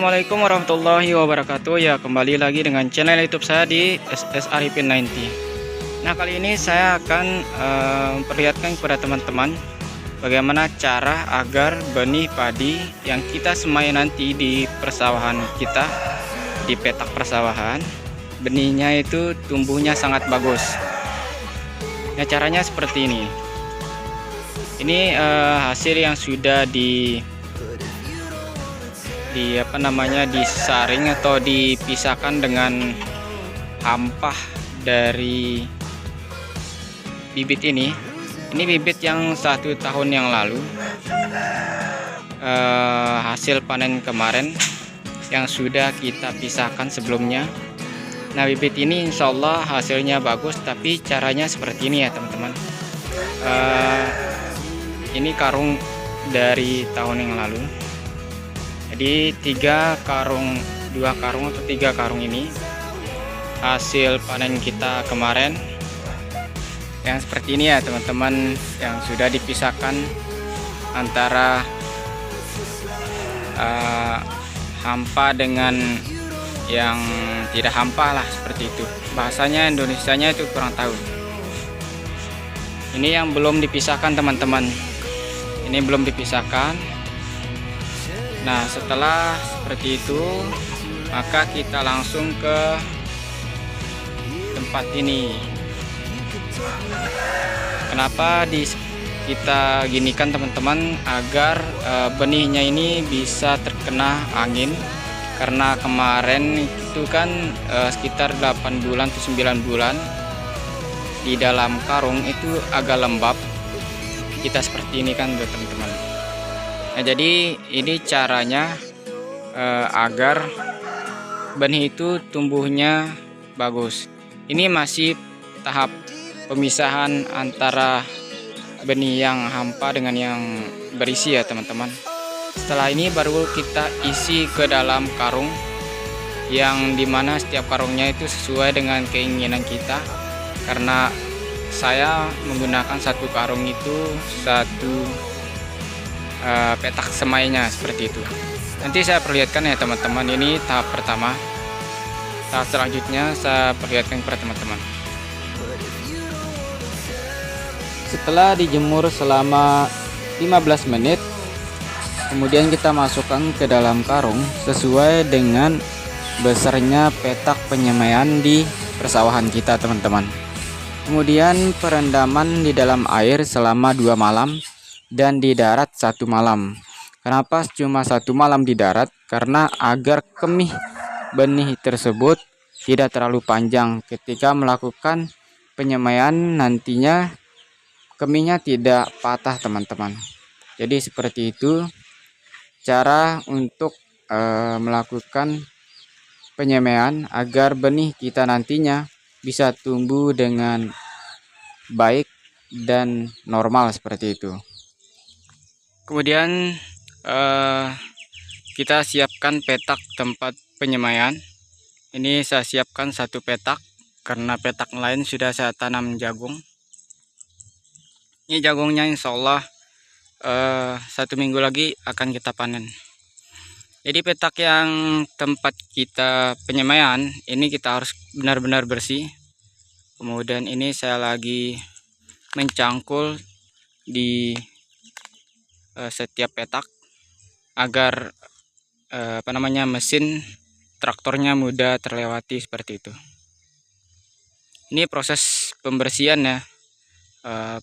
Assalamualaikum warahmatullahi wabarakatuh. Ya, kembali lagi dengan channel YouTube saya di SS Arifin 90. Nah, kali ini saya akan memperlihatkan kepada teman-teman bagaimana cara agar benih padi yang kita semai nanti di persawahan kita, di petak persawahan, benihnya itu tumbuhnya sangat bagus. Nah, caranya seperti ini. Ini hasil yang sudah disaring atau dipisahkan dengan hampah dari bibit ini. Ini bibit yang 1 tahun yang lalu, hasil panen kemarin yang sudah kita pisahkan sebelumnya. Nah, bibit ini insya Allah hasilnya bagus, tapi caranya seperti ini ya teman-teman. Ini karung dari tahun yang lalu. Jadi 2 karung atau 3 karung ini hasil panen kita kemarin yang seperti ini ya teman-teman, yang sudah dipisahkan antara hampa dengan yang tidak hampa lah, seperti itu bahasanya. Indonesianya itu kurang tahu. Ini yang belum dipisahkan teman-teman, ini belum dipisahkan. Nah, setelah seperti itu, maka kita langsung ke tempat ini. Kenapa kita ginikan teman-teman? Agar benihnya ini bisa terkena angin. Karena kemarin itu kan sekitar 8 bulan atau 9 bulan di dalam karung itu agak lembab. Kita seperti ini kan teman-teman. Nah, jadi ini caranya agar benih itu tumbuhnya bagus. Ini masih tahap pemisahan antara benih yang hampa dengan yang berisi ya teman-teman. Setelah ini baru kita isi ke dalam karung, yang dimana setiap karungnya itu sesuai dengan keinginan kita. Karena saya menggunakan 1 karung itu 1 petak semainya, seperti itu. Nanti saya perlihatkan ya teman-teman. Ini tahap pertama. Tahap selanjutnya saya perlihatkan kepada teman-teman. Setelah dijemur selama 15 menit, kemudian kita masukkan ke dalam karung sesuai dengan besarnya petak penyemaian di persawahan kita teman-teman. Kemudian perendaman di dalam air selama 2 malam dan di darat 1 malam. Kenapa cuma 1 malam di darat? Karena agar kemih benih tersebut tidak terlalu panjang ketika melakukan penyemaian, nantinya kemihnya tidak patah teman-teman. Jadi seperti itu cara untuk melakukan penyemaian agar benih kita nantinya bisa tumbuh dengan baik dan normal, seperti itu. Kemudian kita siapkan petak tempat penyemaian. Ini saya siapkan 1 petak karena petak lain sudah saya tanam jagung. Ini jagungnya insya Allah 1 minggu lagi akan kita panen. Jadi petak yang tempat kita penyemaian ini kita harus benar-benar bersih. Kemudian ini saya lagi mencangkul di setiap petak agar mesin traktornya mudah terlewati, seperti itu. Ini proses pembersihan ya,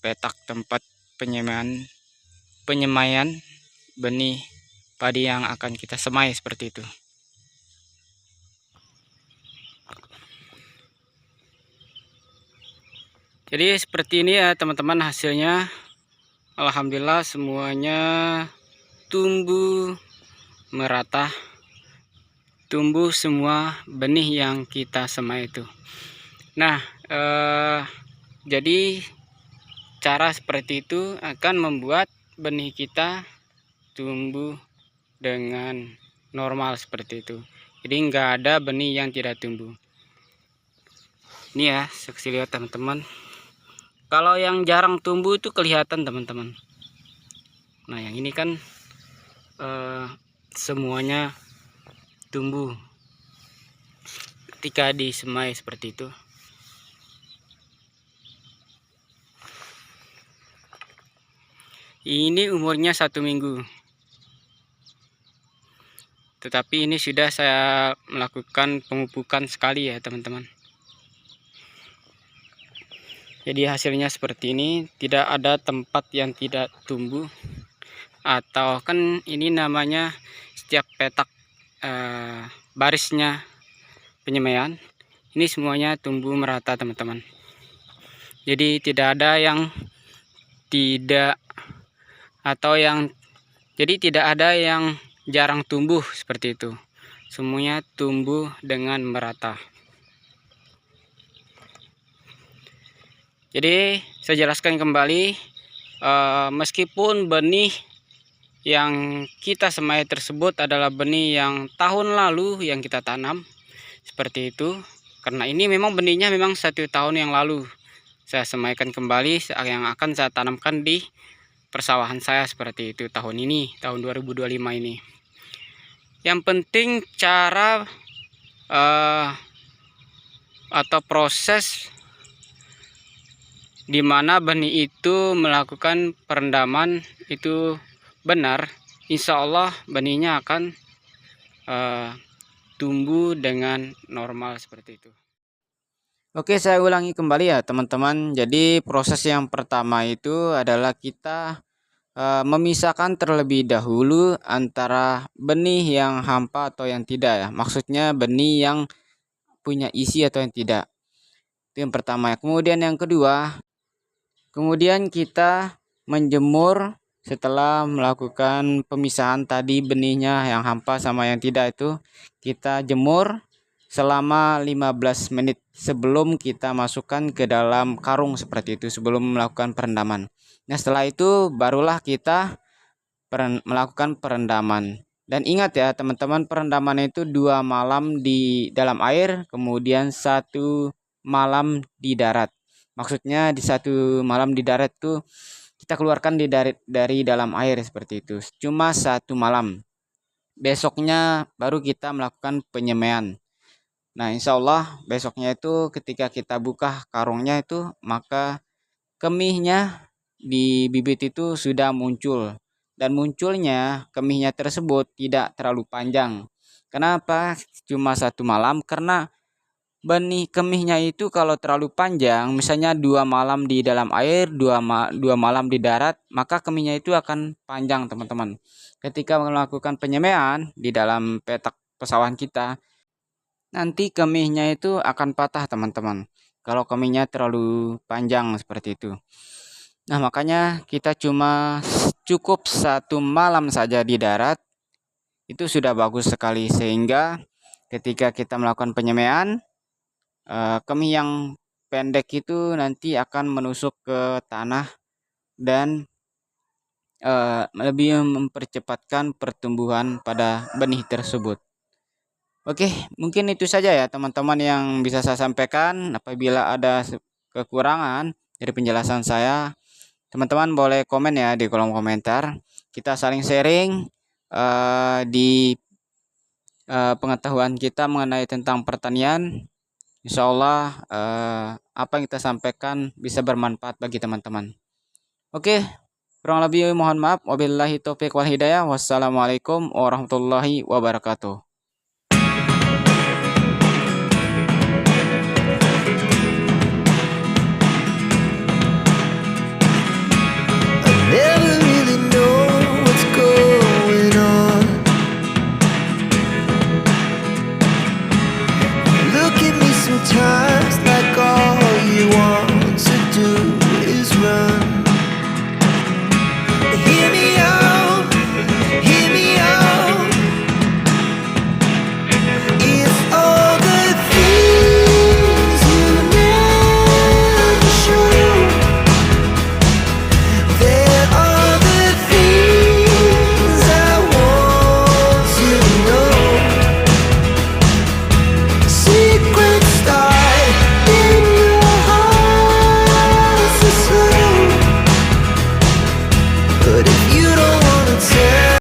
petak tempat penyemaian benih padi yang akan kita semai, seperti itu. Jadi seperti ini ya teman-teman hasilnya. Alhamdulillah semuanya tumbuh merata, tumbuh semua benih yang kita semai itu. Nah, jadi cara seperti itu akan membuat benih kita tumbuh dengan normal, seperti itu. Jadi nggak ada benih yang tidak tumbuh. Ini ya, saksi lihat teman-teman. Kalau yang jarang tumbuh itu kelihatan teman-teman. Nah, yang ini kan semuanya tumbuh ketika disemai seperti itu. Ini umurnya 1 minggu, tetapi ini sudah saya melakukan pemupukan sekali ya teman-teman. Jadi hasilnya seperti ini, tidak ada tempat yang tidak tumbuh, atau kan ini namanya setiap petak barisnya penyemaian, ini semuanya tumbuh merata teman-teman. Jadi tidak ada yang tidak, atau yang, jadi tidak ada yang jarang tumbuh seperti itu. Semuanya tumbuh dengan merata. Jadi saya jelaskan kembali, meskipun benih yang kita semai tersebut adalah benih yang tahun lalu yang kita tanam seperti itu, karena ini memang benihnya memang 1 tahun yang lalu saya semaikan kembali, yang akan saya tanamkan di persawahan saya seperti itu tahun ini, tahun 2025 ini. Yang penting cara atau proses di mana benih itu melakukan perendaman itu benar, insya Allah benihnya akan tumbuh dengan normal seperti itu. Oke, saya ulangi kembali ya teman-teman. Jadi proses yang pertama itu adalah kita memisahkan terlebih dahulu antara benih yang hampa atau yang tidak ya. Maksudnya benih yang punya isi atau yang tidak. Itu yang pertama ya. Kemudian yang kedua, kemudian kita menjemur setelah melakukan pemisahan tadi benihnya yang hampa sama yang tidak itu, kita jemur selama 15 menit sebelum kita masukkan ke dalam karung seperti itu, sebelum melakukan perendaman. Nah, setelah itu barulah kita melakukan perendaman. Dan ingat ya teman-teman, perendaman itu 2 malam di dalam air, kemudian 1 malam di darat. Maksudnya di 1 malam di darat tuh kita keluarkan dari dalam air seperti itu, cuma 1 malam. Besoknya baru kita melakukan penyemaian. Nah, insya Allah besoknya itu ketika kita buka karungnya itu, maka kemihnya di bibit itu sudah muncul. Dan munculnya kemihnya tersebut tidak terlalu panjang. Kenapa cuma 1 malam? Karena benih kemihnya itu kalau terlalu panjang, misalnya 2 malam di dalam air, 2 malam di darat, maka kemihnya itu akan panjang teman-teman. Ketika melakukan penyemaian di dalam petak pesawahan kita, nanti kemihnya itu akan patah teman-teman, kalau kemihnya terlalu panjang seperti itu. Nah, makanya kita cuma cukup 1 malam saja di darat, itu sudah bagus sekali, sehingga ketika kita melakukan penyemaian, kemih yang pendek itu nanti akan menusuk ke tanah dan lebih mempercepatkan pertumbuhan pada benih tersebut. Oke, mungkin itu saja ya teman-teman yang bisa saya sampaikan. Apabila ada kekurangan dari penjelasan saya, teman-teman boleh komen ya di kolom komentar. Kita saling sharing di pengetahuan kita mengenai tentang pertanian. Insya Allah apa yang kita sampaikan bisa bermanfaat bagi teman-teman. Oke, kurang lebih mohon maaf. Wabillahi taufiq wal hidayah. Wassalamualaikum warahmatullahi wabarakatuh.